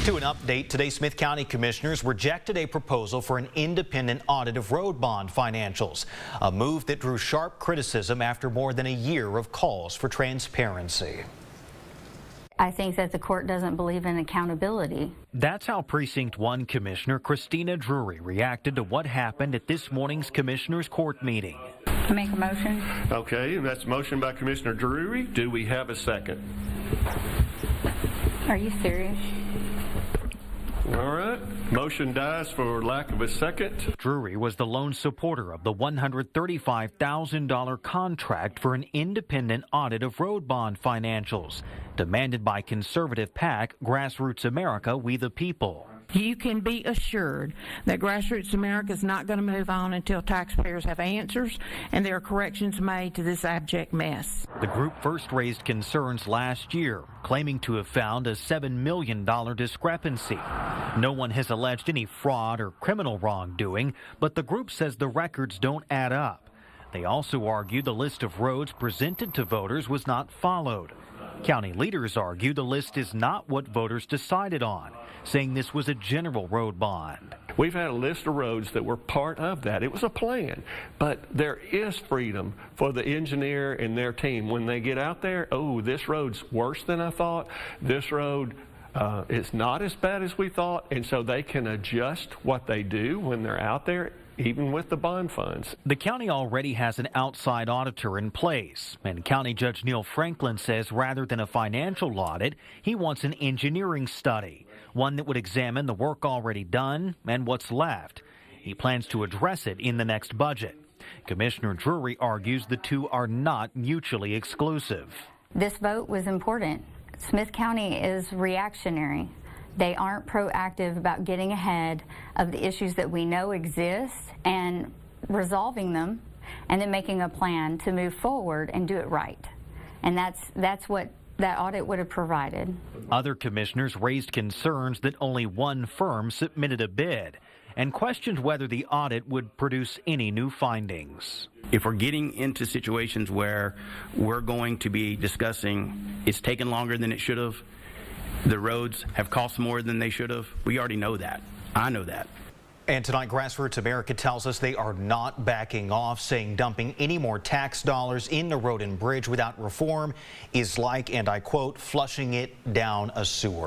To an update, today Smith County Commissioners rejected a proposal for an independent audit of road bond financials, a move that drew sharp criticism after more than a year of calls for transparency. I think that the court doesn't believe in accountability. That's how Precinct 1 Commissioner Christina Drury reacted to what happened at this morning's Commissioners Court meeting. I make a motion. Okay, that's a motion by Commissioner Drury. Do we have a second? Are you serious? All right. Motion dies for lack of a second. Drury was the lone supporter of the $135,000 contract for an independent audit of road bond financials, demanded by conservative PAC Grassroots America, We the People. You can be assured that Grassroots America is not going to move on until taxpayers have answers and there are corrections made to this abject mess. The group first raised concerns last year, claiming to have found a $7 million discrepancy. No one has alleged any fraud or criminal wrongdoing, but the group says the records don't add up. They also argue the list of roads presented to voters was not followed. County leaders argue the list is not what voters decided on, saying this was a general road bond. We've had a list of roads that were part of that. It was a plan, but there is freedom for the engineer and their team when they get out there. Oh, this road's worse than I thought. This road is not as bad as we thought, and so they can adjust what they do when they're out there, even with the bond funds. The county already has an outside auditor in place, and County Judge Neil Franklin says rather than a financial audit, he wants an engineering study, one that would examine the work already done and what's left. He plans to address it in the next budget. Commissioner Drury argues the two are not mutually exclusive. This vote was important. Smith County is reactionary. They aren't proactive about getting ahead of the issues that we know exist and resolving them, and then making a plan to move forward and do it right. And that's what that audit would have provided. Other commissioners raised concerns that only one firm submitted a bid and questioned whether the audit would produce any new findings. If we're getting into situations where we're going to be discussing it's taken longer than it should have, the roads have cost more than they should have, we already know that. I know that. And tonight, Grassroots America tells us they are not backing off, saying dumping any more tax dollars in the road and bridge without reform is like, and I quote, flushing it down a sewer.